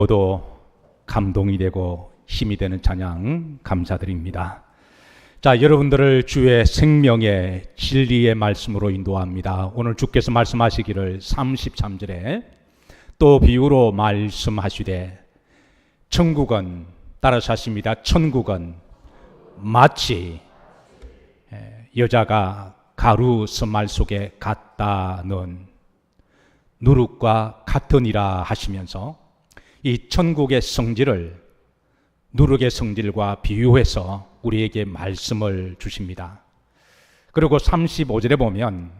모두 감동이 되고 힘이 되는 찬양 감사드립니다. 자, 여러분들을 주의 생명의 진리의 말씀으로 인도합니다. 오늘 주께서 말씀하시기를 33절에 또 비유로 말씀하시되 천국은, 따라서 하십니다. 천국은 마치 여자가 가루 서말 속에 갖다 넣은 누룩과 같으니라 하시면서 이 천국의 성질을 누룩의 성질과 비유해서 우리에게 말씀을 주십니다. 그리고 35절에 보면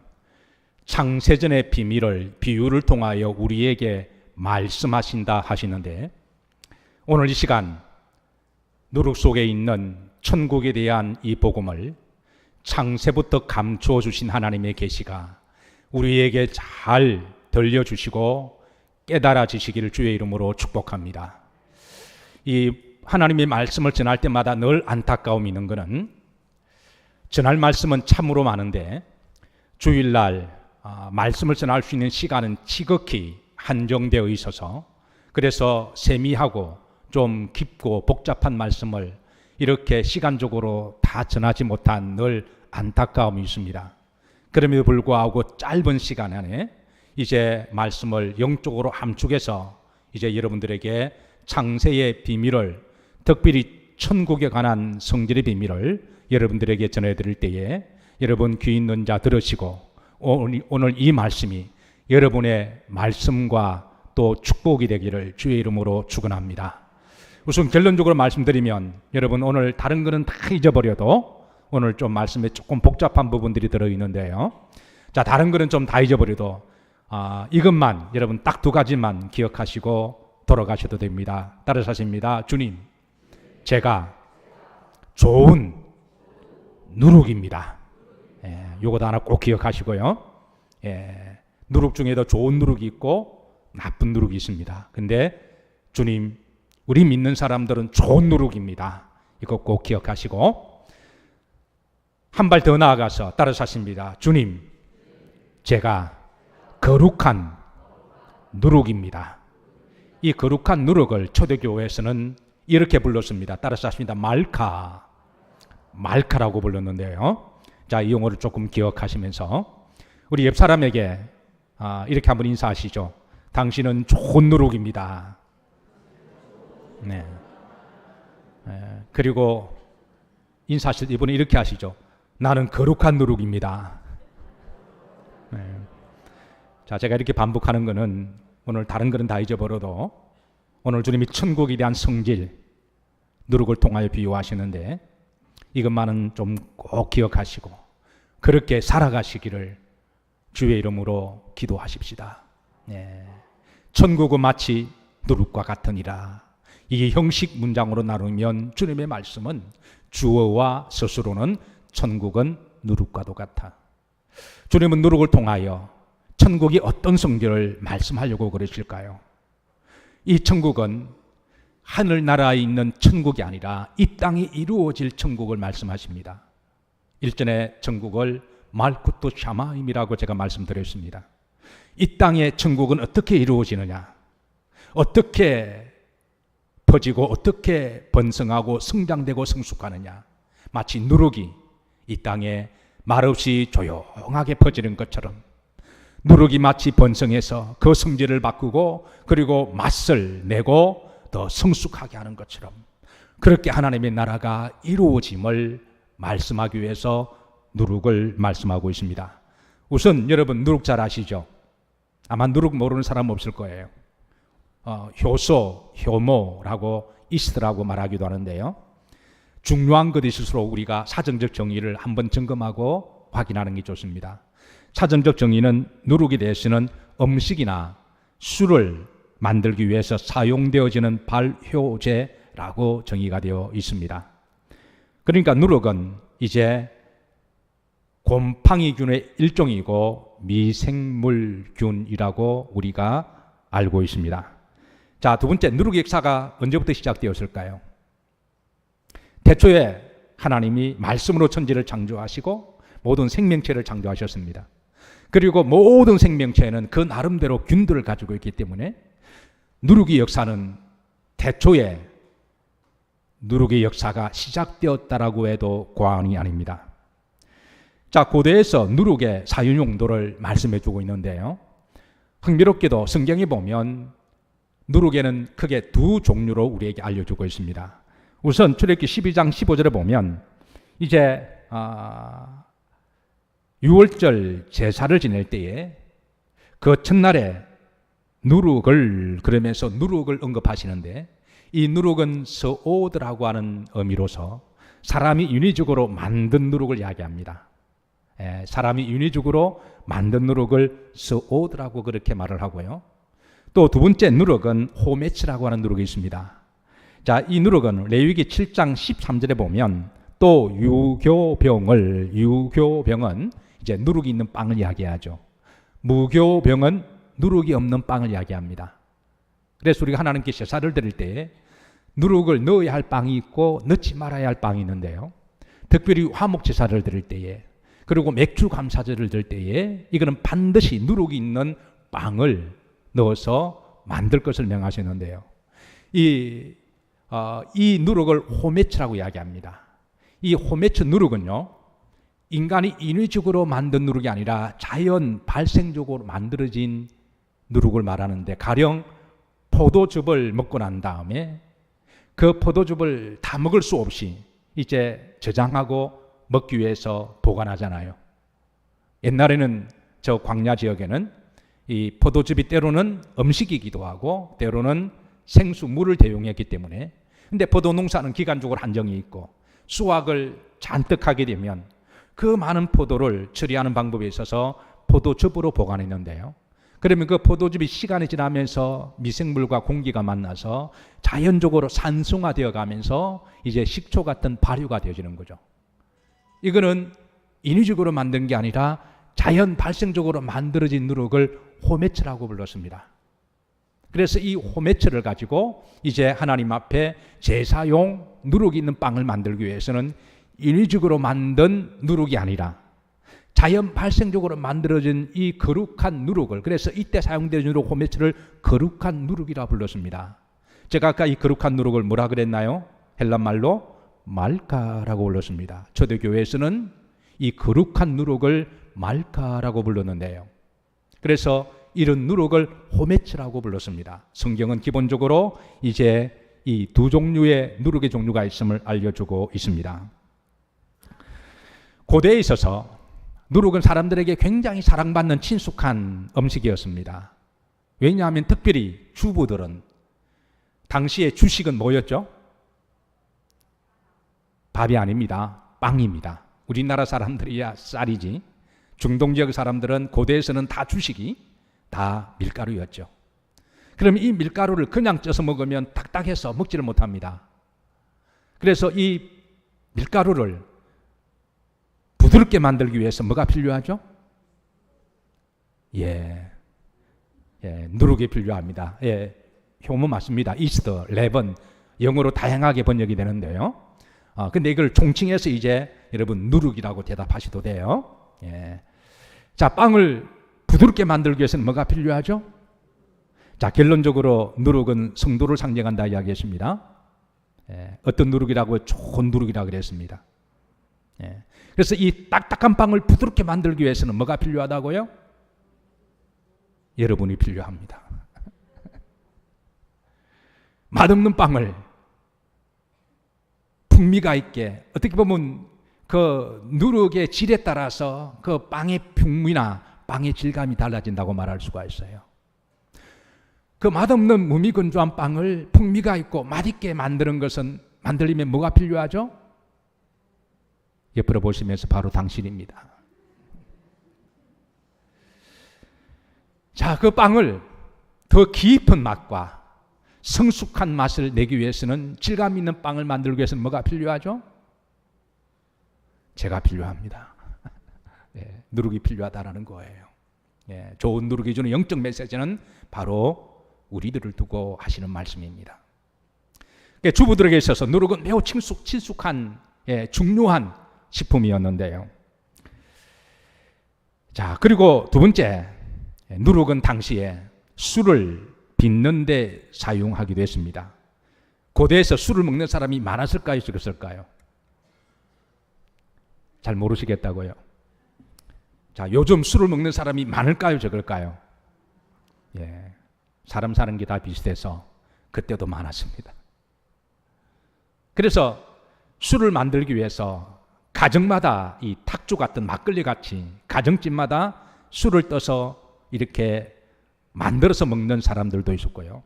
창세전의 비밀을 비유를 통하여 우리에게 말씀하신다 하시는데, 오늘 이 시간 누룩 속에 있는 천국에 대한 이 복음을 창세부터 감추어 주신 하나님의 계시가 우리에게 잘 들려주시고 깨달아지시기를 주의 이름으로 축복합니다. 이 하나님의 말씀을 전할 때마다 늘 안타까움이 있는 것은, 전할 말씀은 참으로 많은데 주일날 말씀을 전할 수 있는 시간은 지극히 한정되어 있어서, 그래서 세미하고 좀 깊고 복잡한 말씀을 이렇게 시간적으로 다 전하지 못한 늘 안타까움이 있습니다. 그럼에도 불구하고 짧은 시간 안에 이제 말씀을 영적으로 함축해서 이제 여러분들에게 창세의 비밀을, 특별히 천국에 관한 성질의 비밀을 여러분들에게 전해드릴 때에 여러분 귀 있는 자 들으시고 오늘 이 말씀이 여러분의 말씀과 또 축복이 되기를 주의 이름으로 축원합니다. 우선 결론적으로 말씀드리면, 여러분 오늘 다른 거는 다 잊어버려도 오늘 좀 말씀에 조금 복잡한 부분들이 들어있는데요. 자, 다른 거는 좀 다 잊어버려도 이것만, 여러분 딱 두 가지만 기억하시고 돌아가셔도 됩니다. 따라서 하십니다. 주님, 제가 좋은 누룩입니다. 요것도 하나 꼭 기억하시고요. 누룩 중에도 좋은 누룩이 있고 나쁜 누룩이 있습니다. 근데 주님, 우리 믿는 사람들은 좋은 누룩입니다. 이거 꼭 기억하시고 한 발 더 나아가서 따라서 하십니다. 주님, 제가 거룩한 누룩입니다. 이 거룩한 누룩을 초대교회에서는 이렇게 불렀습니다. 따라서 하십니다. 말카라고 불렀는데요. 자, 이 용어를 조금 기억하시면서 우리 옆 사람에게 이렇게 한번 인사하시죠. 당신은 좋은 누룩입니다. 네. 그리고 인사하실 때 이번에 이렇게 하시죠. 나는 거룩한 누룩입니다. 네. 자, 제가 이렇게 반복하는 것은 오늘 다른 것은 다 잊어버려도 오늘 주님이 천국에 대한 성질, 누룩을 통하여 비유하시는데 이것만은 좀 꼭 기억하시고 그렇게 살아가시기를 주의 이름으로 기도하십시다. 네. 천국은 마치 누룩과 같으니라. 이게 형식 문장으로 나누면 주님의 말씀은 주어와 스스로는 천국은 누룩과도 같아. 주님은 누룩을 통하여 천국이 어떤 성질을 말씀하려고 그러실까요? 이 천국은 하늘나라에 있는 천국이 아니라 이 땅에 이루어질 천국을 말씀하십니다. 일전에 천국을 말쿠토 샤마임이라고 제가 말씀드렸습니다. 이 땅의 천국은 어떻게 이루어지느냐, 어떻게 퍼지고 어떻게 번성하고 성장되고 성숙하느냐, 마치 누룩이 이 땅에 말없이 조용하게 퍼지는 것처럼 누룩이 마치 번성해서 그 성질을 바꾸고 그리고 맛을 내고 더 성숙하게 하는 것처럼 그렇게 하나님의 나라가 이루어짐을 말씀하기 위해서 누룩을 말씀하고 있습니다. 우선 여러분 누룩 잘 아시죠? 아마 누룩 모르는 사람 없을 거예요. 효소, 효모라고 이스트라고 말하기도 하는데요. 중요한 것일수록 우리가 사전적 정의를 한번 점검하고 확인하는 게 좋습니다. 사전적 정의는 누룩에 대해서는 음식이나 술을 만들기 위해서 사용되어지는 발효제라고 정의가 되어 있습니다. 그러니까 누룩은 이제 곰팡이균의 일종이고 미생물균이라고 우리가 알고 있습니다. 자, 두 번째, 누룩의 역사가 언제부터 시작되었을까요? 태초에 하나님이 말씀으로 천지를 창조하시고 모든 생명체를 창조하셨습니다. 그리고 모든 생명체는 그 나름대로 균들을 가지고 있기 때문에 누룩의 역사는 태초에 누룩의 역사가 시작되었다라고 해도 과언이 아닙니다. 자, 고대에서 누룩의 사용 용도를 말씀해 주고 있는데요. 흥미롭게도 성경에 보면 누룩에는 크게 두 종류로 우리에게 알려주고 있습니다. 우선 출애굽기 12장 15절에 보면 이제 6월절 제사를 지낼 때에 그 첫날에 누룩을 그러면서 누룩을 언급하시는데 이 누룩은 스오드라고 하는 의미로서 사람이 인위적으로 만든 누룩을 이야기합니다. 사람이 인위적으로 만든 누룩을 스오드라고 그렇게 말을 하고요. 또 두 번째 누룩은 호메츠라고 하는 누룩이 있습니다. 자, 이 누룩은 레위기 7장 13절에 보면 또 유교병은 이제 누룩이 있는 빵을 이야기하죠. 무교병은 누룩이 없는 빵을 이야기합니다. 그래서 우리가 하나님께 제사를 드릴 때 누룩을 넣어야 할 빵이 있고 넣지 말아야 할 빵이 있는데요. 특별히 화목 제사를 드릴 때에 그리고 맥주 감사제를 드릴 때에 이거는 반드시 누룩이 있는 빵을 넣어서 만들 것을 명하시는데요. 이 누룩을 호메츠라고 이야기합니다. 이 호메츠 누룩은요, 인간이 인위적으로 만든 누룩이 아니라 자연 발생적으로 만들어진 누룩을 말하는데, 가령 포도즙을 먹고 난 다음에 그 포도즙을 다 먹을 수 없이 이제 저장하고 먹기 위해서 보관하잖아요. 옛날에는 저 광야 지역에는 이 포도즙이 때로는 음식이기도 하고 때로는 생수물을 대용했기 때문에, 근데 포도 농사는 기간적으로 한정이 있고 수확을 잔뜩 하게 되면 그 많은 포도를 처리하는 방법에 있어서 포도즙으로 보관했는데요. 그러면 그 포도즙이 시간이 지나면서 미생물과 공기가 만나서 자연적으로 산성화되어 가면서 이제 식초 같은 발효가 되어지는 거죠. 이거는 인위적으로 만든 게 아니라 자연 발생적으로 만들어진 누룩을 호메츠라고 불렀습니다. 그래서 이 호메츠를 가지고 이제 하나님 앞에 제사용 누룩이 있는 빵을 만들기 위해서는 인위적으로 만든 누룩이 아니라 자연 발생적으로 만들어진 이 거룩한 누룩을, 그래서 이때 사용되는 누룩 호메츠를 거룩한 누룩이라 불렀습니다. 제가 아까 이 거룩한 누룩을 뭐라 그랬나요? 헬란말로 말카라고 불렀습니다. 초대교회에서는 이 거룩한 누룩을 말카라고 불렀는데요. 그래서 이런 누룩을 호메츠라고 불렀습니다. 성경은 기본적으로 이제 이 두 종류의 누룩의 종류가 있음을 알려주고 있습니다. 고대에 있어서 누룩은 사람들에게 굉장히 사랑받는 친숙한 음식이었습니다. 왜냐하면 특별히 주부들은 당시의 주식은 뭐였죠? 밥이 아닙니다. 빵입니다. 우리나라 사람들이야 쌀이지, 중동 지역 사람들은 고대에서는 다 주식이 다 밀가루였죠. 그러면 이 밀가루를 그냥 쪄서 먹으면 딱딱해서 먹지를 못합니다. 그래서 이 밀가루를 부드럽게 만들기 위해서 뭐가 필요하죠? 누룩이 필요합니다. 효모 맞습니다. 이스트, 레븐, 영어로 다양하게 번역이 되는데요. 근데 이걸 총칭해서 이제 여러분 누룩이라고 대답하셔도 돼요. 자, 빵을 부드럽게 만들기 위해서는 뭐가 필요하죠? 자, 결론적으로 누룩은 성도를 상징한다 이야기했습니다. 어떤 누룩이라고? 좋은 누룩이라고 그랬습니다. 그래서 이 딱딱한 빵을 부드럽게 만들기 위해서는 뭐가 필요하다고요? 여러분이 필요합니다. 맛없는 빵을 풍미가 있게, 어떻게 보면 그 누룩의 질에 따라서 그 빵의 풍미나 빵의 질감이 달라진다고 말할 수가 있어요. 그 맛없는 무미건조한 빵을 풍미가 있고 맛있게 만드는 것은, 만들려면 뭐가 필요하죠? 옆으로 보시면서 바로 당신입니다. 자, 그 빵을 더 깊은 맛과 성숙한 맛을 내기 위해서는, 질감 있는 빵을 만들기 위해서는 뭐가 필요하죠? 제가 필요합니다. 누룩이 필요하다라는 거예요. 좋은 누룩이 주는 영적 메시지는 바로 우리들을 두고 하시는 말씀입니다. 주부들에게 있어서 누룩은 매우 친숙한 중요한 식품이었는데요. 자, 그리고 두 번째, 누룩은 당시에 술을 빚는 데 사용하기도 했습니다. 고대에서 술을 먹는 사람이 많았을까요? 적었을까요? 잘 모르시겠다고요. 자, 요즘 술을 먹는 사람이 많을까요? 적을까요? 예, 사람 사는 게 다 비슷해서 그때도 많았습니다. 그래서 술을 만들기 위해서 가정마다 이 탁주 같은 막걸리 같이 가정집마다 술을 떠서 이렇게 만들어서 먹는 사람들도 있었고요.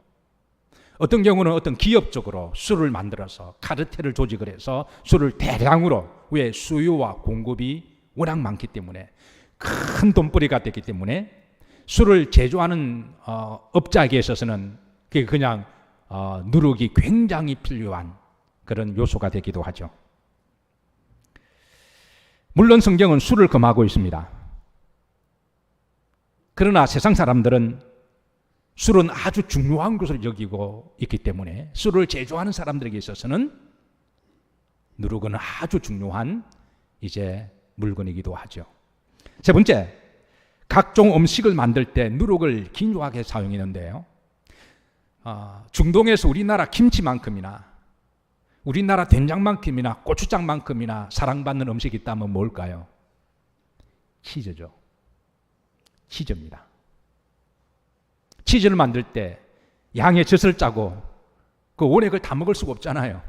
어떤 경우는 어떤 기업적으로 술을 만들어서 카르텔을 조직을 해서 술을 대량으로, 왜 수요와 공급이 워낙 많기 때문에 큰 돈벌이가 됐기 때문에 술을 제조하는 업자에게 있어서는 그게 그냥 누룩이 굉장히 필요한 그런 요소가 되기도 하죠. 물론 성경은 술을 금하고 있습니다. 그러나 세상 사람들은 술은 아주 중요한 것을 여기고 있기 때문에 술을 제조하는 사람들에게 있어서는 누룩은 아주 중요한 이제 물건이기도 하죠. 세 번째, 각종 음식을 만들 때 누룩을 긴요하게 사용했는데요. 중동에서 우리나라 김치만큼이나 우리나라 된장만큼이나 고추장만큼이나 사랑받는 음식이 있다면 뭘까요? 치즈죠. 치즈입니다. 치즈를 만들 때 양의 젖을 짜고 그 오래 그걸 다 먹을 수가 없잖아요.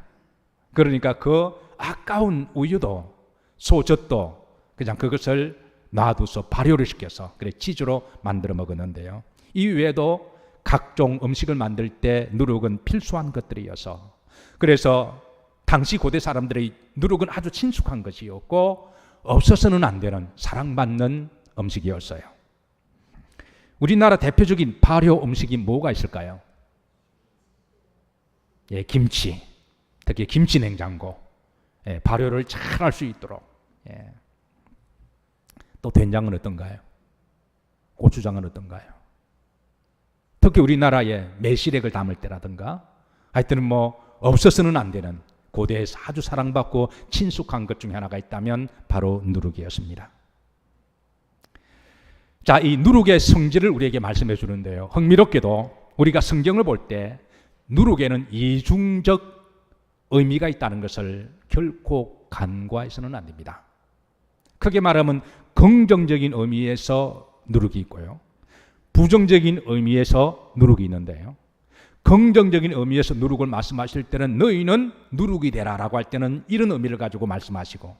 그러니까 그 아까운 우유도 소젖도 그냥 그것을 놔둬서 발효를 시켜서 그래 치즈로 만들어 먹었는데요. 이 외에도 각종 음식을 만들 때 누룩은 필수한 것들이어서, 그래서 당시 고대 사람들의 누룩은 아주 친숙한 것이었고 없어서는 안 되는 사랑받는 음식이었어요. 우리나라 대표적인 발효 음식이 뭐가 있을까요? 예, 김치. 특히 김치 냉장고. 예, 발효를 잘 할 수 있도록. 예. 또 된장은 어떤가요? 고추장은 어떤가요? 특히 우리나라에 매실액을 담을 때라든가 하여튼 뭐 없어서는 안 되는 고대에서 아주 사랑받고 친숙한 것 중에 하나가 있다면 바로 누룩이었습니다. 자, 이 누룩의 성질을 우리에게 말씀해 주는데요. 흥미롭게도 우리가 성경을 볼 때 누룩에는 이중적 의미가 있다는 것을 결코 간과해서는 안 됩니다. 크게 말하면 긍정적인 의미에서 누룩이 있고요, 부정적인 의미에서 누룩이 있는데요. 긍정적인 의미에서 누룩을 말씀하실 때는 너희는 누룩이 되라라고 할 때는 이런 의미를 가지고 말씀하시고,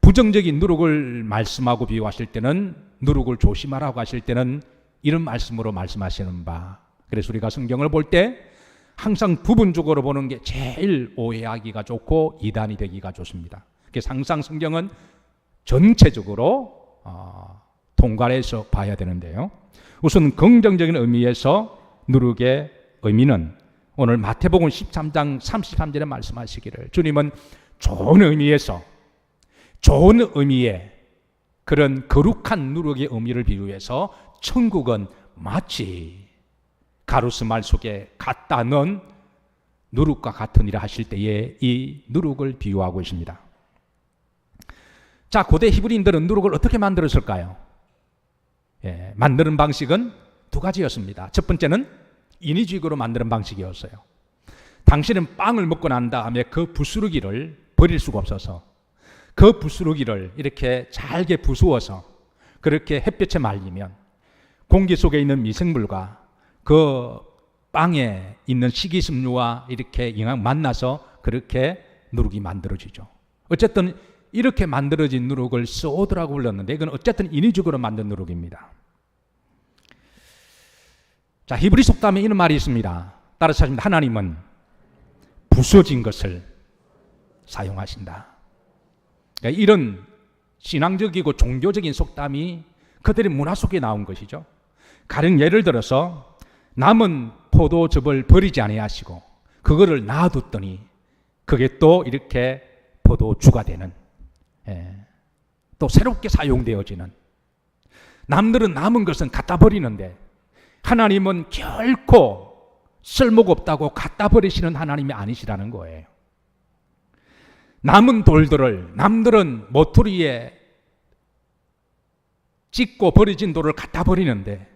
부정적인 누룩을 말씀하고 비유하실 때는 누룩을 조심하라고 하실 때는 이런 말씀으로 말씀하시는 바. 그래서 우리가 성경을 볼 때 항상 부분적으로 보는 게 제일 오해하기가 좋고 이단이 되기가 좋습니다. 그래서 항상 성경은 전체적으로 통괄해서 봐야 되는데요. 우선 긍정적인 의미에서 누룩의 의미는 오늘 마태복음 13장 33절에 말씀하시기를, 주님은 좋은 의미에서, 좋은 의미의 그런 거룩한 누룩의 의미를 비유해서 천국은 마치 가루스말 속에 갖다 넣은 누룩과 같으니라 하실 때에 이 누룩을 비유하고 있습니다. 자, 고대 히브리인들은 누룩을 어떻게 만들었을까요? 예, 만드는 방식은 두 가지였습니다. 첫 번째는 인위적으로 만드는 방식이었어요. 당신은 빵을 먹고 난 다음에 그 부스러기를 버릴 수가 없어서 그 부스러기를 이렇게 잘게 부수어서 그렇게 햇볕에 말리면 공기 속에 있는 미생물과 그 빵에 있는 식이섬유와 이렇게 영향 만나서 그렇게 누룩이 만들어지죠. 어쨌든 이렇게 만들어진 누룩을 소드라고 불렀는데 이건 어쨌든 인위적으로 만든 누룩입니다. 자, 히브리 속담에 이런 말이 있습니다. 따라서 하십니다. 하나님은 부서진 것을 사용하신다. 그러니까 이런 신앙적이고 종교적인 속담이 그들의 문화 속에 나온 것이죠. 가령 예를 들어서 남은 포도즙을 버리지 아니하시고 그거를 놔뒀더니 그게 또 이렇게 포도주가 되는, 또 새롭게 사용되어지는, 남들은 남은 것은 갖다 버리는데 하나님은 결코 쓸모가 없다고 갖다 버리시는 하나님이 아니시라는 거예요. 남은 돌들을, 남들은 모퉁이에 찍고 버려진 돌을 갖다 버리는데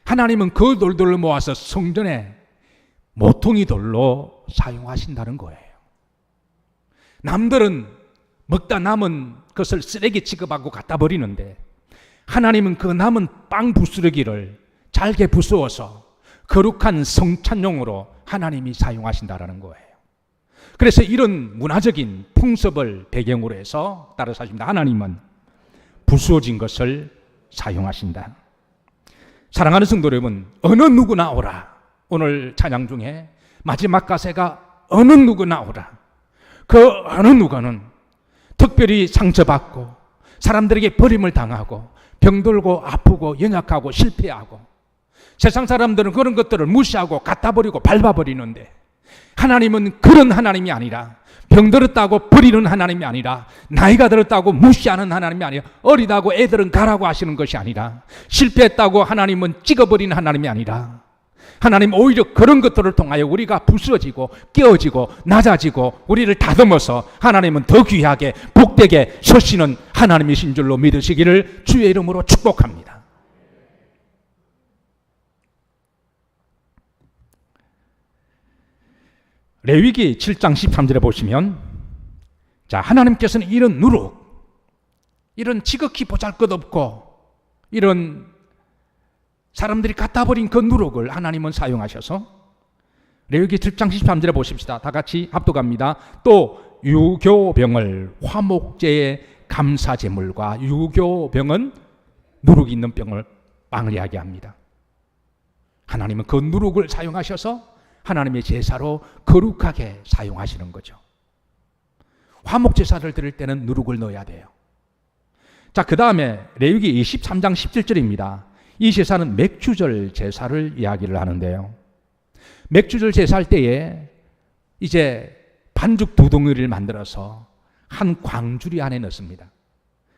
하나님은 그 돌들을 모아서 성전에 모퉁이 돌로 사용하신다는 거예요. 남들은 먹다 남은 것을 쓰레기 취급하고 갖다 버리는데 하나님은 그 남은 빵 부스러기를 잘게 부수어서 거룩한 성찬용으로 하나님이 사용하신다라는 거예요. 그래서 이런 문화적인 풍습을 배경으로 해서 따라서 하십니다. 하나님은 부수어진 것을 사용하신다. 사랑하는 성도 여러분, 어느 누구나 오라. 오늘 찬양 중에 마지막 가사가 어느 누구나 오라. 그 어느 누구는 특별히 상처받고 사람들에게 버림을 당하고 병들고 아프고 연약하고 실패하고 세상 사람들은 그런 것들을 무시하고 갖다 버리고 밟아버리는데 하나님은 그런 하나님이 아니라 병들었다고 버리는 하나님이 아니라 나이가 들었다고 무시하는 하나님이 아니라 어리다고 애들은 가라고 하시는 것이 아니라 실패했다고 하나님은 찍어버리는 하나님이 아니라 하나님 오히려 그런 것들을 통하여 우리가 부서지고 깨어지고 낮아지고 우리를 다듬어서 하나님은 더 귀하게 복되게 서시는 하나님이신 줄로 믿으시기를 주의 이름으로 축복합니다. 레위기 7장 13절에 보시면 자, 하나님께서는 이런 누룩, 이런 지극히 보잘것없고 이런 사람들이 갖다 버린 그 누룩을 하나님은 사용하셔서 레위기 7장 13절에 보십시다. 다 같이 합독합니다. 또 유교병을 화목제의 감사제물과 유교병은 누룩이 있는 빵을 이야기합니다. 하나님은 그 누룩을 사용하셔서 하나님의 제사로 거룩하게 사용하시는 거죠. 화목제사를 드릴 때는 누룩을 넣어야 돼요. 자, 그 다음에 레위기 23장 17절입니다. 이 제사는 맥주절 제사를 이야기를 하는데요. 맥주절 제사할 때에 이제 반죽 두 덩어리를 만들어서 한 광주리 안에 넣습니다.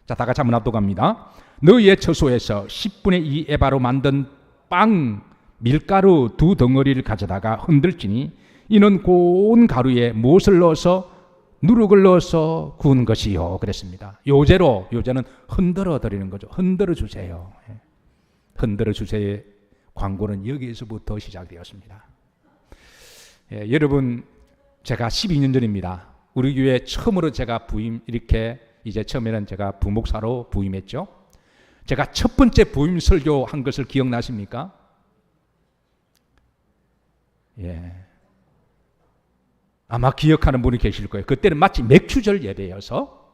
자, 다 같이 한번 합독합니다. 너희의 처소에서 10분의 2 에바로 만든 빵 밀가루 두 덩어리를 가져다가 흔들지니 이는 고운 가루에 무엇을 넣어서 누룩을 넣어서 구운 것이요 그랬습니다. 요제는 흔들어 드리는 거죠. 흔들어 주세요. 흔들어 주세요의 광고는 여기에서부터 시작되었습니다. 여러분, 제가 12년 전입니다. 우리 교회 처음으로 제가 이제 처음에는 제가 부목사로 부임했죠. 제가 첫 번째 부임 설교 한 것을 기억나십니까? 아마 기억하는 분이 계실 거예요. 그때는 마치 맥주절 예배여서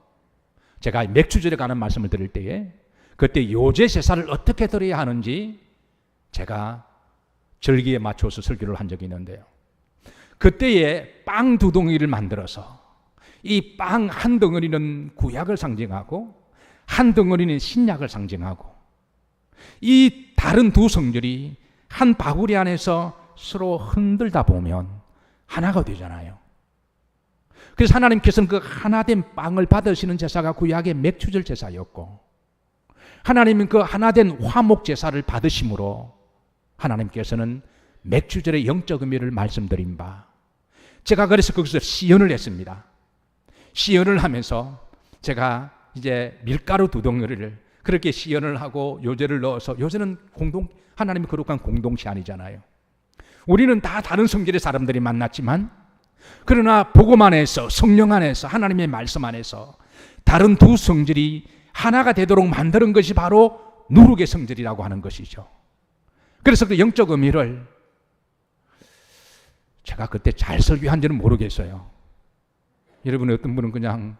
제가 맥주절에 관한 말씀을 드릴 때에 그때 요제 제사를 어떻게 드려야 하는지 제가 절기에 맞춰서 설교를 한 적이 있는데요. 그때에 빵 두 덩이를 만들어서 이 빵 한 덩어리는 구약을 상징하고 한 덩어리는 신약을 상징하고 이 다른 두 성절이 한 바구리 안에서 서로 흔들다 보면 하나가 되잖아요. 그래서 하나님께서는 그 하나된 빵을 받으시는 제사가 구약의 맥주절 제사였고 하나님은 그 하나된 화목 제사를 받으심으로 하나님께서는 맥주절의 영적 의미를 말씀드린 바 제가 그래서 거기서 시연을 했습니다. 시연을 하면서 제가 이제 밀가루 두 덩어리를 그렇게 시연을 하고 요제를 넣어서 요제는 하나님의 거룩한 공동체 아니잖아요. 우리는 다 다른 성질의 사람들이 만났지만 그러나 복음 안에서 성령 안에서 하나님의 말씀 안에서 다른 두 성질이 하나가 되도록 만드는 것이 바로 누룩의 성질이라고 하는 것이죠. 그래서 그 영적 의미를 제가 그때 잘 설교한지는 모르겠어요. 여러분 어떤 분은 그냥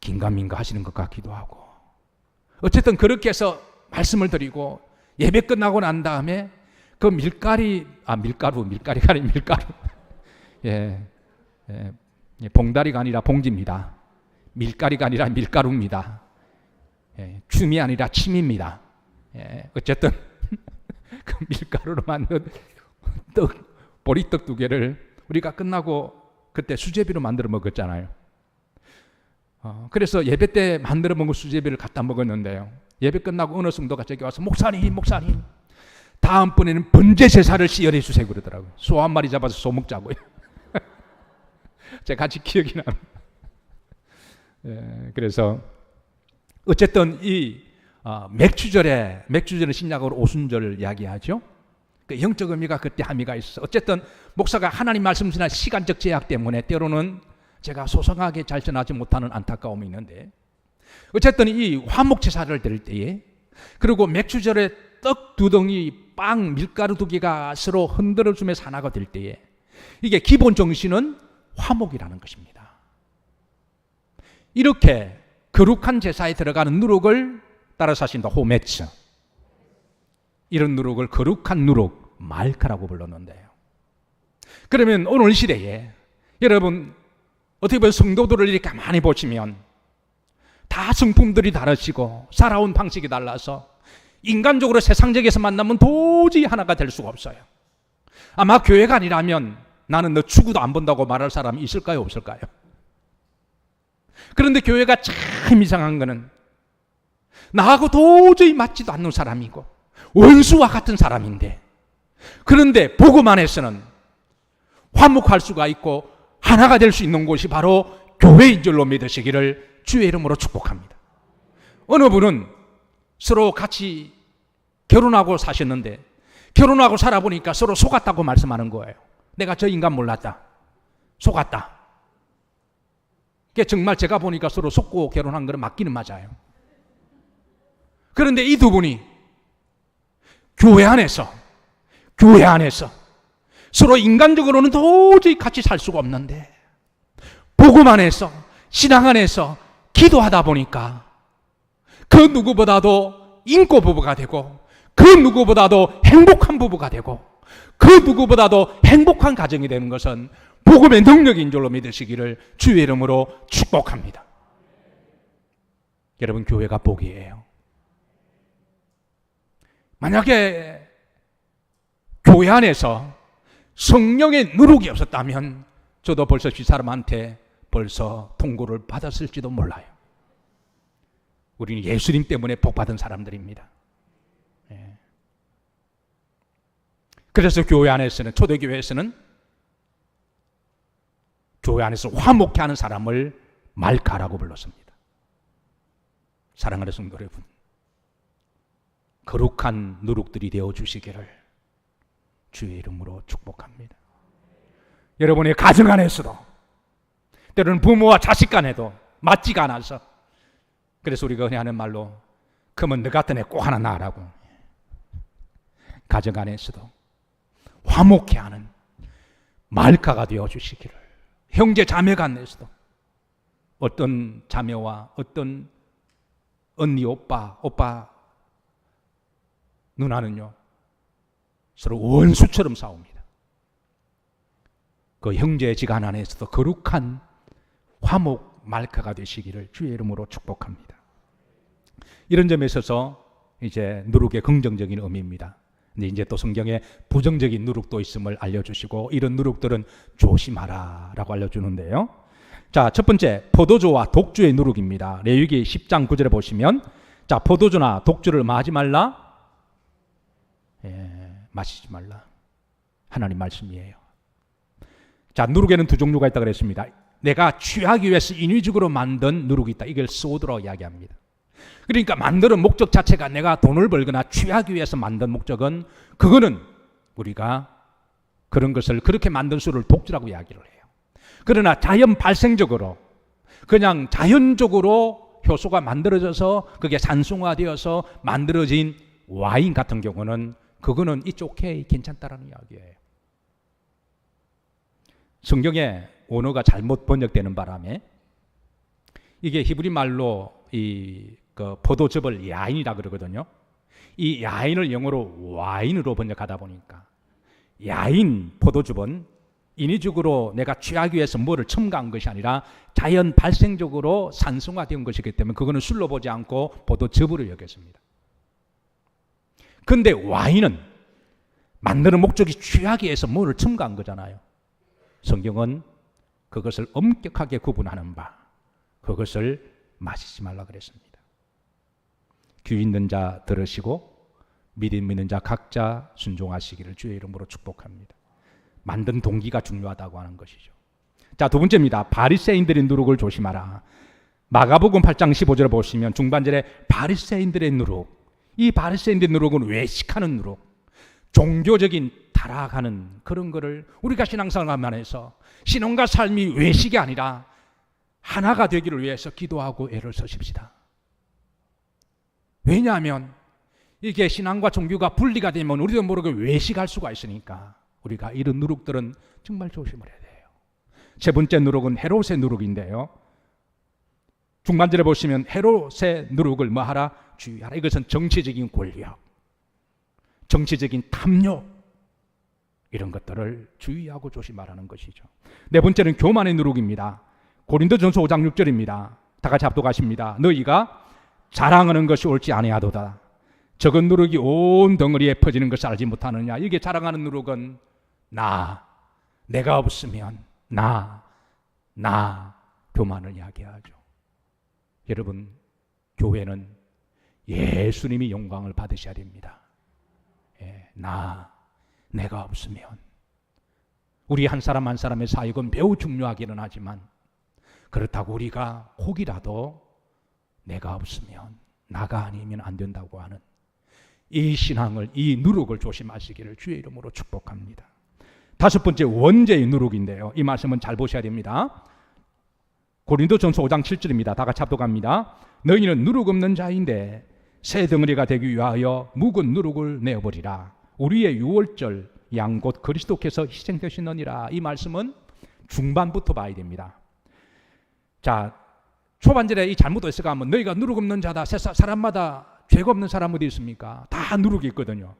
긴가민가 하시는 것 같기도 하고 어쨌든 그렇게 해서 말씀을 드리고 예배 끝나고 난 다음에 그 밀가루가 아닌 밀가루 봉다리가 아니라 봉지입니다. 밀가루가 아니라 밀가루입니다. 춤이 아니라 침입니다. 어쨌든 그 밀가루로 만든 보리떡 두 개를 우리가 끝나고 그때 수제비로 만들어 먹었잖아요. 그래서 예배 때 만들어 먹은 수제비를 갖다 먹었는데요. 예배 끝나고 어느 성도가 저기 와서 목사님 다음번에는 번제 제사를 시연해 주세요 그러더라고요. 소 한 마리 잡아서 소 먹자고요. 제가 같이 기억이 납니다. 그래서 어쨌든 이 맥주절은 신약으로 오순절을 이야기하죠. 그 영적 의미가 그때 함의가 있어. 어쨌든 목사가 하나님 말씀 지나 시간적 제약 때문에 때로는 제가 소상하게 잘 전하지 못하는 안타까움이 있는데, 어쨌든 이 화목 제사를 드릴 때에, 그리고 맥주절에 떡 2덩이, 빵, 밀가루 2개가 서로 흔들어주면서 하나가 될 때에, 이게 기본 정신은 화목이라는 것입니다. 이렇게 거룩한 제사에 들어가는 누룩을 따라서 하신다 호메츠, 이런 누룩을 거룩한 누룩, 말카라고 불렀는데요. 그러면 오늘 시대에 여러분 어떻게 보면 성도들을 이렇게 가만히 보시면 다 성품들이 다르시고 살아온 방식이 달라서 인간적으로 세상적에서 만나면 도저히 하나가 될 수가 없어요. 아마 교회가 아니라면 나는 너 축구도 안 본다고 말할 사람이 있을까요, 없을까요? 그런데 교회가 참 이상한 거는 나하고 도저히 맞지도 않는 사람이고 원수와 같은 사람인데, 그런데 복음 안에서는 화목할 수가 있고 하나가 될 수 있는 곳이 바로 교회인 줄로 믿으시기를 주의 이름으로 축복합니다. 어느 분은 서로 같이 결혼하고 사셨는데 결혼하고 살아보니까 서로 속았다고 말씀하는 거예요. 내가 저 인간 몰랐다, 속았다. 그게 정말 제가 보니까 서로 속고 결혼한 거는 맞기는 맞아요. 그런데 이 두 분이 교회 안에서 서로 인간적으로는 도저히 같이 살 수가 없는데 복음 안에서, 신앙 안에서 기도하다 보니까 그 누구보다도 인고 부부가 되고, 그 누구보다도 행복한 부부가 되고, 그 누구보다도 행복한 가정이 되는 것은 복음의 능력인 줄로 믿으시기를 주의 이름으로 축복합니다. 여러분, 교회가 복이에요. 만약에 교회 안에서 성령의 누룩이 없었다면 저도 벌써 이 사람한테 벌써 통고를 받았을지도 몰라요. 우리는 예수님 때문에 복받은 사람들입니다. 그래서 교회 안에서는, 초대교회에서는 교회 안에서 화목케 하는 사람을 말카라고 불렀습니다. 사랑하는 성도 여러분, 거룩한 누룩들이 되어주시기를 주의 이름으로 축복합니다. 여러분의 가정 안에서도, 때로는 부모와 자식 간에도 맞지가 않아서, 그래서 우리가 흔히 하는 말로 그러면 너 같은 애 꼭 하나 낳으라고, 가정 안에서도 화목케 하는 말카가 되어주시기를, 형제 자매 간에서도 어떤 자매와 어떤 언니, 오빠 누나는요 서로 원수처럼 싸웁니다. 그 형제지간 안에서도 거룩한 화목 말카가 되시기를 주의 이름으로 축복합니다. 이런 점에 있어서 이제 누룩의 긍정적인 의미입니다. 근데 이제 또 성경에 부정적인 누룩도 있음을 알려주시고, 이런 누룩들은 조심하라 라고 알려주는데요. 자, 첫 번째, 포도주와 독주의 누룩입니다. 레위기 10장 9절에 보시면, 자, 포도주나 독주를 마지 말라, 마시지 말라. 하나님 말씀이에요. 자, 누룩에는 두 종류가 있다고 그랬습니다. 내가 취하기 위해서 인위적으로 만든 누룩이 있다. 이걸 소드로 이야기합니다. 그러니까 만드는 목적 자체가 내가 돈을 벌거나 취하기 위해서 만든 목적은, 그거는 우리가 그런 것을, 그렇게 만든 수를 독주라고 이야기를 해요. 그러나 자연 발생적으로, 그냥 자연적으로 효소가 만들어져서 그게 산성화되어서 만들어진 와인 같은 경우는, 그거는 it's okay, 괜찮다라는 이야기예요. 성경에 언어가 잘못 번역되는 바람에 이게 히브리 말로 그 포도즙을 야인이라 그러거든요. 이 야인을 영어로 와인으로 번역하다 보니까 야인, 포도즙은 인위적으로 내가 취하기 위해서 뭐를 첨가한 것이 아니라 자연 발생적으로 산성화된 것이기 때문에 그거는 술로 보지 않고 포도즙으로 여겼습니다. 그런데 와인은 만드는 목적이 취하기 위해서 뭐를 첨가한 거잖아요. 성경은 그것을 엄격하게 구분하는 바, 그것을 마시지 말라 그랬습니다. 귀 있는 자 들으시고 믿음 있는 자 각자 순종하시기를 주의 이름으로 축복합니다. 만든 동기가 중요하다고 하는 것이죠. 자, 두 번째입니다. 바리새인들의 누룩을 조심하라. 마가복음 8장 15절을 보시면 중반절에 바리새인들의 누룩, 이 바리새인들의 누룩은 외식하는 누룩, 종교적인 타락하는 그런 거를 우리가 신앙생활만해서 신앙과 삶이 외식이 아니라 하나가 되기를 위해서 기도하고 애를 쓰십시다. 왜냐하면 이게 신앙과 종교가 분리가 되면 우리도 모르게 외식할 수가 있으니까 우리가 이런 누룩들은 정말 조심을 해야 돼요. 세 번째 누룩은 헤롯의 누룩인데요. 중반절에 보시면 헤롯의 누룩을 뭐하라? 주의하라. 이것은 정치적인 권력, 정치적인 탐욕, 이런 것들을 주의하고 조심하라는 것이죠. 네 번째는 교만의 누룩입니다. 고린도전서 5장 6절입니다. 다 같이 합독하십니다. 너희가 자랑하는 것이 옳지 아니하도다. 적은 누룩이 온 덩어리에 퍼지는 것을 알지 못하느냐. 이게 자랑하는 누룩은 내가 없으면 교만을 이야기하죠. 여러분, 교회는 예수님이 영광을 받으셔야 됩니다. 내가 없으면. 우리 한 사람 한 사람의 사역은 매우 중요하기는 하지만 그렇다고 우리가 혹이라도 내가 없으면 나가 아니면 안 된다고 하는 이 신앙을, 이 누룩을 조심하시기를 주의 이름으로 축복합니다. 다섯 번째, 원죄의 누룩인데요. 이 말씀은 잘 보셔야 됩니다. 고린도전서 5장 7절입니다. 다 같이 합독합니다. 너희는 누룩 없는 자인데 새 덩어리가 되기 위하여 묵은 누룩을 내어버리라. 우리의 유월절 양 곧 그리스도께서 희생되시느니라. 이 말씀은 중반부터 봐야 됩니다. 자, 초반절에 이 잘못 어디서 가면 너희가 누룩 없는 자다. 사람마다 죄가 없는 사람 어디 있습니까? 다 누룩이 있거든요.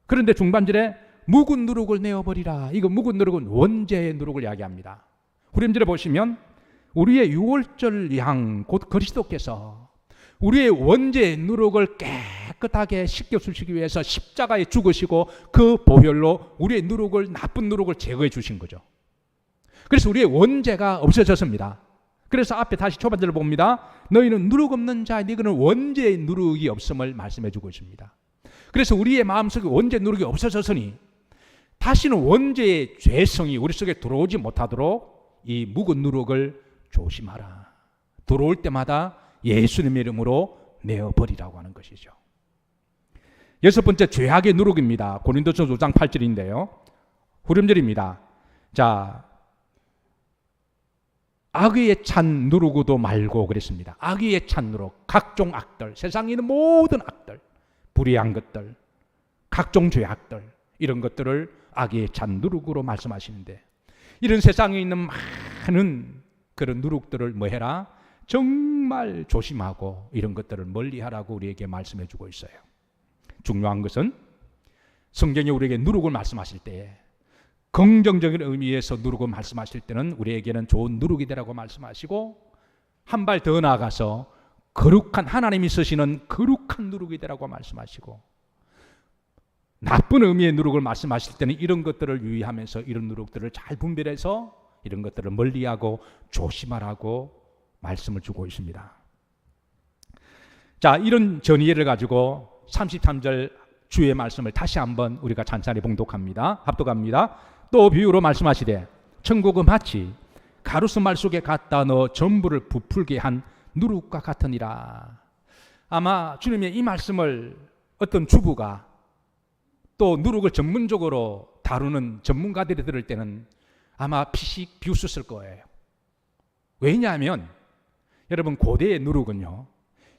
그런데 중반절에 묵은 누룩을 내어버리라. 이거 묵은 누룩은 원죄의 누룩을 이야기합니다. 후렴절에 보시면 우리의 유월절 양 곧 그리스도께서 우리의 원죄의 누룩을 깨끗하게 씻겨주시기 위해서 십자가에 죽으시고 그 보혈로 우리의 누룩을, 나쁜 누룩을 제거해 주신 거죠. 그래서 우리의 원죄가 없어졌습니다. 그래서 앞에 다시 초반절을 봅니다. 너희는 누룩 없는 자, 너희는 원죄의 누룩이 없음을 말씀해 주고 있습니다. 그래서 우리의 마음속에 원죄 누룩이 없어졌으니 다시는 원죄의 죄성이 우리 속에 들어오지 못하도록 이 묵은 누룩을 조심하라. 들어올 때마다 예수님의 이름으로 내어버리라고 하는 것이죠. 여섯 번째, 죄악의 누룩입니다. 고린도전서 5장 8절인데요. 후렴절입니다. 자, 악의에 찬 누룩도 말고 그랬습니다. 악의에 찬 누룩, 각종 악들, 세상에 있는 모든 악들, 불의한 것들, 각종 죄악들, 이런 것들을 악의에 찬 누룩으로 말씀하시는데, 이런 세상에 있는 많은 그런 누룩들을 뭐 해라? 정말 조심하고 이런 것들을 멀리하라고 우리에게 말씀해 주고 있어요. 중요한 것은 성경이 우리에게 누룩을 말씀하실 때에 긍정적인 의미에서 누룩을 말씀하실 때는 우리에게는 좋은 누룩이 되라고 말씀하시고, 한 발 더 나아가서 거룩한, 하나님이 쓰시는 거룩한 누룩이 되라고 말씀하시고, 나쁜 의미의 누룩을 말씀하실 때는 이런 것들을 유의하면서 이런 누룩들을 잘 분별해서 이런 것들을 멀리하고 조심하라고 말씀을 주고 있습니다. 자, 이런 전이해를 가지고 33절 주의 말씀을 다시 한번 우리가 찬찬히 봉독합니다. 합독합니다. 또 비유로 말씀하시되 천국은 마치 가루수말 속에 갖다 넣어 전부를 부풀게 한 누룩과 같으니라. 아마 주님의 이 말씀을 어떤 주부가 또 누룩을 전문적으로 다루는 전문가들이 들을 때는 아마 피식 비웃었을 거예요. 왜냐하면 여러분, 고대의 누룩은요,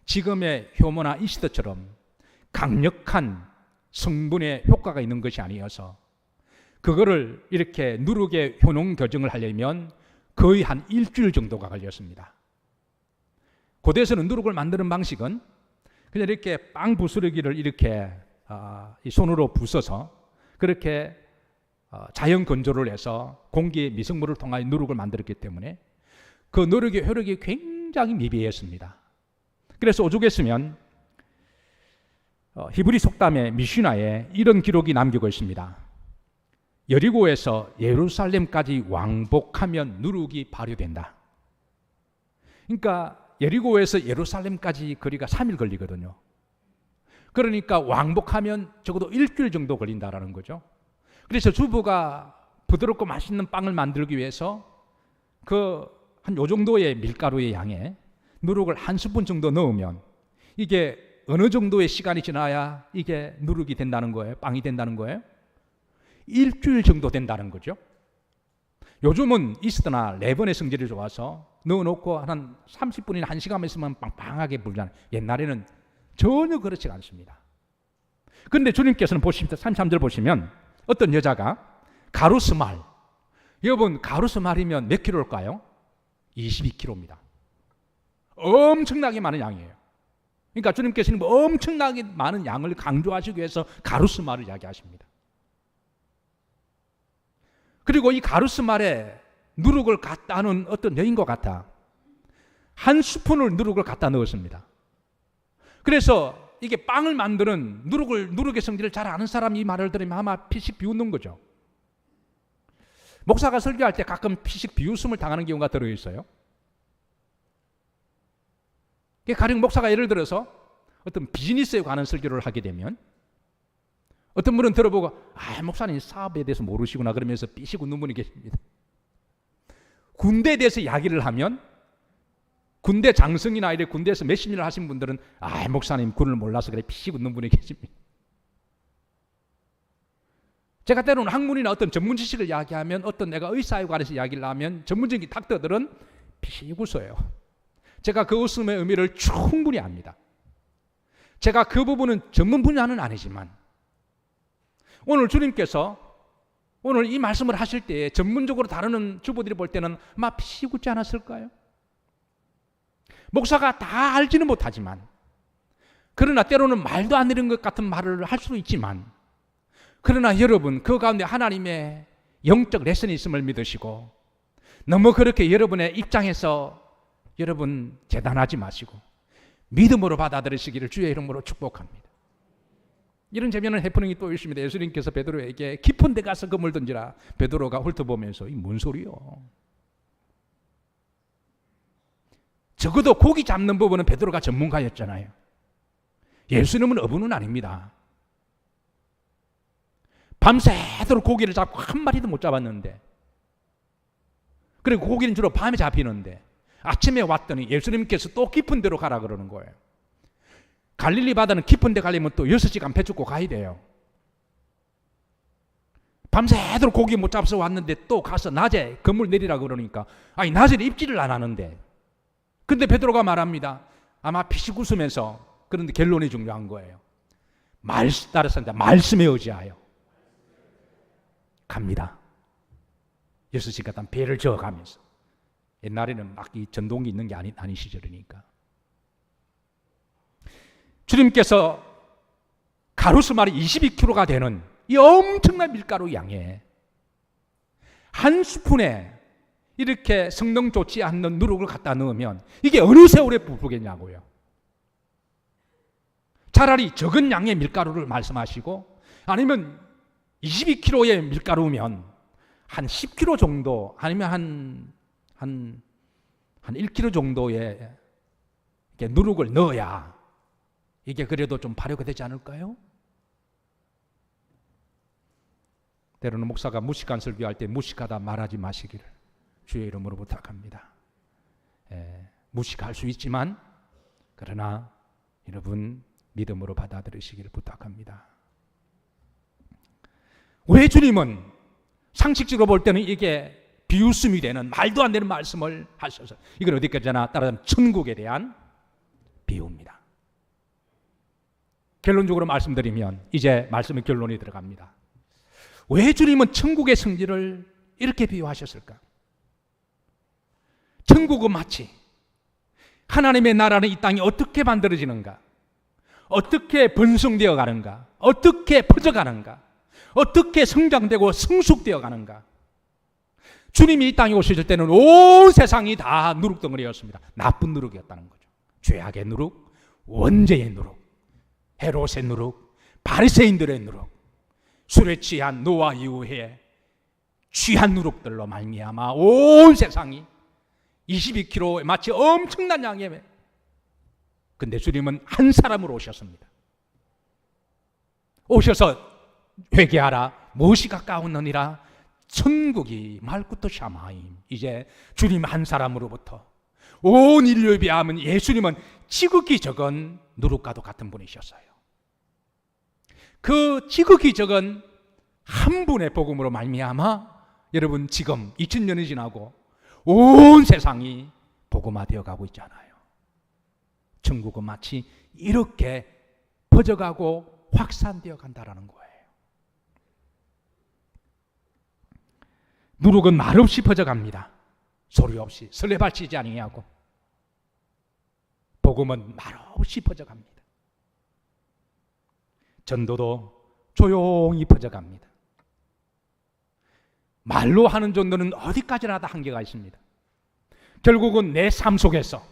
지금의 효모나 이스트처럼 강력한 성분의 효과가 있는 것이 아니어서 그거를 이렇게 누룩의 효능 교정을 하려면 거의 한 일주일 정도가 걸렸습니다. 고대에서는 누룩을 만드는 방식은 그냥 이렇게 빵 부스러기를 이렇게 이 손으로 부숴서 그렇게 자연 건조를 해서 공기의 미생물을 통하여 누룩을 만들었기 때문에 그 누룩의 효력이 굉장히 미비했습니다. 그래서 오죽 했으면 히브리 속담의 미슈나에 이런 기록이 남기고 있습니다. 여리고에서 예루살렘까지 왕복하면 누룩이 발효된다. 그러니까 여리고에서 예루살렘까지 거리가 3일 걸리거든요. 그러니까 왕복하면 적어도 일주일 정도 걸린다라는 거죠. 그래서 주부가 부드럽고 맛있는 빵을 만들기 위해서 그 한 요 정도의 밀가루의 양에 누룩을 한 스푼 정도 넣으면 이게 어느 정도의 시간이 지나야 이게 누룩이 된다는 거예요? 빵이 된다는 거예요? 일주일 정도 된다는 거죠. 요즘은 이스트나 레번의 성질이 좋아서 넣어놓고 한 30분이나 1시간만 있으면 빵빵하게 불잖아요. 옛날에는 전혀 그렇지 않습니다. 그런데 주님께서는 보십시오. 33절 보시면 어떤 여자가 가루스말, 여러분 가루스말이면 몇 킬로일까요? 22킬로입니다. 엄청나게 많은 양이에요. 그러니까 주님께서는 엄청나게 많은 양을 강조하시기 위해서 가루스말을 이야기하십니다. 그리고 이 가루스말에 누룩을 갖다 하는 어떤 여인과 같아 한 스푼을 누룩을 갖다 넣었습니다. 그래서 이게 빵을 만드는 누룩의 성질을 잘 아는 사람이 이 말을 들으면 아마 피식 비웃는 거죠. 목사가 설교할 때 가끔 피식 비웃음을 당하는 경우가 들어있어요. 가령 목사가 예를 들어서 어떤 비즈니스에 관한 설교를 하게 되면 어떤 분은 들어보고 목사님 사업에 대해서 모르시구나 그러면서 삐식 웃는 분이 계십니다. 군대에 대해서 이야기를 하면 군대 장성이나 이래 군대에서 몇십 년을 하신 분들은 목사님 군을 몰라서 그래 삐식 웃는 분이 계십니다. 제가 때로는 학문이나 어떤 전문 지식을 이야기하면 어떤 내가 의사에 관해서 이야기를 하면 전문적인 닥터들은 삐식 웃어요. 제가 그 웃음의 의미를 충분히 압니다. 제가 그 부분은 전문 분야는 아니지만 오늘 주님께서 오늘 이 말씀을 하실 때 전문적으로 다루는 주부들이 볼 때는 막 삐식 웃지 않았을까요? 목사가 다 알지는 못하지만 그러나 때로는 말도 안 되는 것 같은 말을 할 수도 있지만 그러나 여러분 그 가운데 하나님의 영적 레슨이 있음을 믿으시고 너무 그렇게 여러분의 입장에서 여러분 재단하지 마시고 믿음으로 받아들이시기를 주의 이름으로 축복합니다. 이런 재미있는 해프닝이 또 있습니다. 예수님께서 베드로에게 깊은 데 가서 그물 던지라. 베드로가 훑어보면서 이 뭔 소리요? 적어도 고기 잡는 부분은 베드로가 전문가였잖아요. 예수님은 어부는 아닙니다. 밤새도록 고기를 잡고 한 마리도 못 잡았는데 그리고 고기는 주로 밤에 잡히는데 아침에 왔더니 예수님께서 또 깊은 데로 가라 그러는 거예요. 갈릴리 바다는 깊은 데 가려면 또 6시간 배 쫓고 가야 돼요. 밤새도록 고기 못 잡아서 왔는데 또 가서 낮에 그물 내리라 그러니까 낮에는 입질을 안 하는데 근데 베드로가 말합니다. 아마 피식 웃으면서 그런데 결론이 중요한 거예요. 따라서 말씀에 의지하여 갑니다. 6시간 배를 저어가면서 옛날에는 막 이 전동기 있는 게 아닌 시절이니까 주님께서 가루수말이 22kg가 되는 이 엄청난 밀가루 양에 한 스푼에 이렇게 성능 좋지 않는 누룩을 갖다 넣으면 이게 어느 세월에 부풀겠냐고요. 차라리 적은 양의 밀가루를 말씀하시고 아니면 22kg의 밀가루면 한 10kg 정도 아니면 한 1kg 정도의 이렇게 누룩을 넣어야 이게 그래도 좀 발효가 되지 않을까요? 때로는 목사가 무식한 설교할 때 무식하다 말하지 마시기를 주의 이름으로 부탁합니다. 무식할 수 있지만 그러나 여러분 믿음으로 받아들이시기를 부탁합니다. 왜 주님은 상식적으로 볼 때는 이게 비웃음이 되는 말도 안 되는 말씀을 하셔서 이건 어디까지나 따라하면 천국에 대한 비유입니다. 결론적으로 말씀드리면 이제 말씀의 결론이 들어갑니다. 왜 주님은 천국의 성질을 이렇게 비유하셨을까? 천국은 마치 하나님의 나라는 이 땅이 어떻게 만들어지는가? 어떻게 번성되어 가는가? 어떻게 퍼져가는가? 어떻게 성장되고 성숙되어 가는가? 주님이 이 땅에 오셨을 때는 온 세상이 다 누룩덩어리였습니다. 나쁜 누룩이었다는 거죠. 죄악의 누룩, 원죄의 누룩, 헤롯의 누룩, 바리새인들의 누룩, 술에 취한 노아 이후에 취한 누룩들로 말미암아 온 세상이 22kg 마치 엄청난 양의 근데 주님은 한 사람으로 오셨습니다. 오셔서 회개하라 무엇이 가까웠느니라 천국이 말구토 샤마임. 이제 주님 한 사람으로부터 온 인류에 비하면 예수님은 지극히 적은 누룩과도 같은 분이셨어요. 그 지극히 적은 한 분의 복음으로 말미암아 여러분 지금 2000년이 지나고 온 세상이 복음화되어 가고 있잖아요. 천국은 마치 이렇게 퍼져가고 확산되어 간다라는 거예요. 누룩은 말없이 퍼져갑니다. 소리 없이 설레발치지 아니하고 복음은 말없이 퍼져갑니다. 전도도 조용히 퍼져갑니다. 말로 하는 전도는 어디까지나 다 한계가 있습니다. 결국은 내 삶 속에서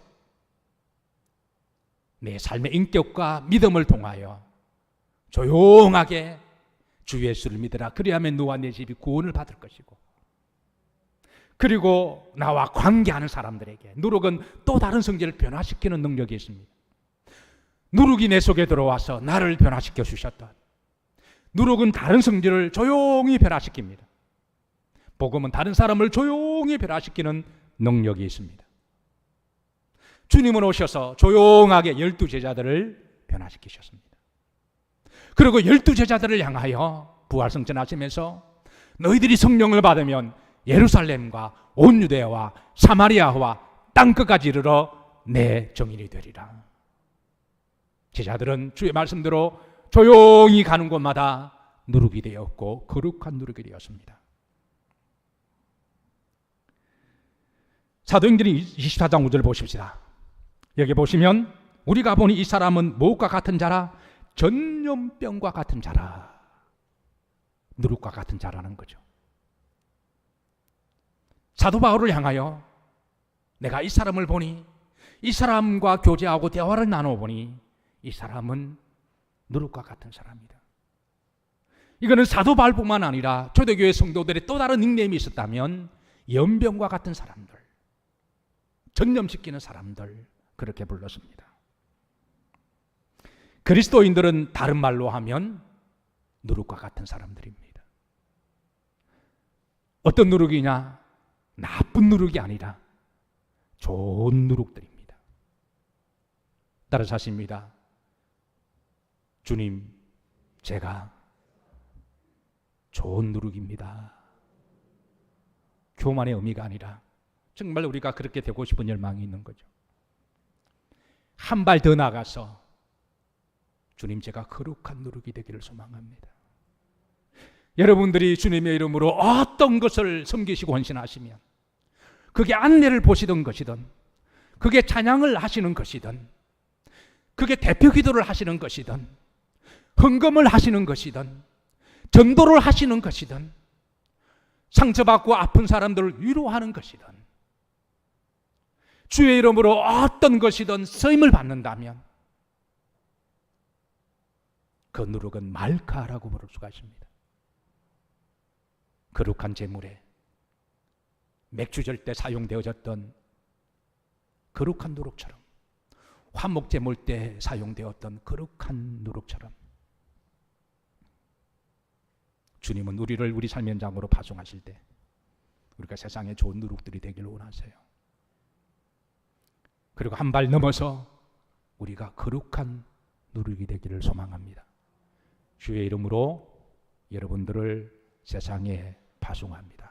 내 삶의 인격과 믿음을 통하여 조용하게 주 예수를 믿으라. 그리하면 너와 내 집이 구원을 받을 것이고, 그리고 나와 관계하는 사람들에게 누룩은 또 다른 성질을 변화시키는 능력이 있습니다. 누룩이 내 속에 들어와서 나를 변화시켜 주셨던 누룩은 다른 성질을 조용히 변화시킵니다. 복음은 다른 사람을 조용히 변화시키는 능력이 있습니다. 주님은 오셔서 조용하게 12제자들을 변화시키셨습니다. 그리고 12제자들을 향하여 부활승천 하시면서 너희들이 성령을 받으면 예루살렘과 온 유대와 사마리아와 땅끝까지 이르러 내 증인이 되리라. 제자들은 주의 말씀대로 조용히 가는 곳마다 누룩이 되었고 거룩한 누룩이 되었습니다. 사도행전 24장 5절 보십시다. 여기 보시면 우리가 보니 이 사람은 무엇과 같은 자라? 전염병과 같은 자라. 누룩과 같은 자라는 거죠. 사도 바울을 향하여 내가 이 사람을 보니, 이 사람과 교제하고 대화를 나눠보니 이 사람은 누룩과 같은 사람이다. 이거는 사도 바울뿐만 아니라 초대교회 성도들의 또 다른 닉네임이 있었다면 연병과 같은 사람들, 전염시키는 사람들, 그렇게 불렀습니다. 그리스도인들은 다른 말로 하면 누룩과 같은 사람들입니다. 어떤 누룩이냐? 나쁜 누룩이 아니라 좋은 누룩들입니다. 따라서 하십니다. 주님, 제가 좋은 누룩입니다. 교만의 의미가 아니라 정말 우리가 그렇게 되고 싶은 열망이 있는 거죠. 한 발 더 나가서 주님, 제가 거룩한 누룩이 되기를 소망합니다. 여러분들이 주님의 이름으로 어떤 것을 섬기시고 헌신하시면, 그게 안내를 보시던 것이든, 그게 찬양을 하시는 것이든, 그게 대표 기도를 하시는 것이든, 헌금을 하시는 것이든, 전도를 하시는 것이든, 상처받고 아픈 사람들을 위로하는 것이든, 주의 이름으로 어떤 것이든 쓰임을 받는다면 그 누룩은 말카라고 부를 수가 있습니다. 거룩한 제물에 맥주 절 때 사용되어졌던 거룩한 누룩처럼, 화목 제물 때 사용되었던 거룩한 누룩처럼 주님은 우리를 우리 삶의 현장으로 파송하실 때 우리가 세상에 좋은 누룩들이 되기를 원하세요. 그리고 한 발 넘어서 우리가 거룩한 누룩이 되기를 소망합니다. 주의 이름으로 여러분들을 세상에 파송합니다.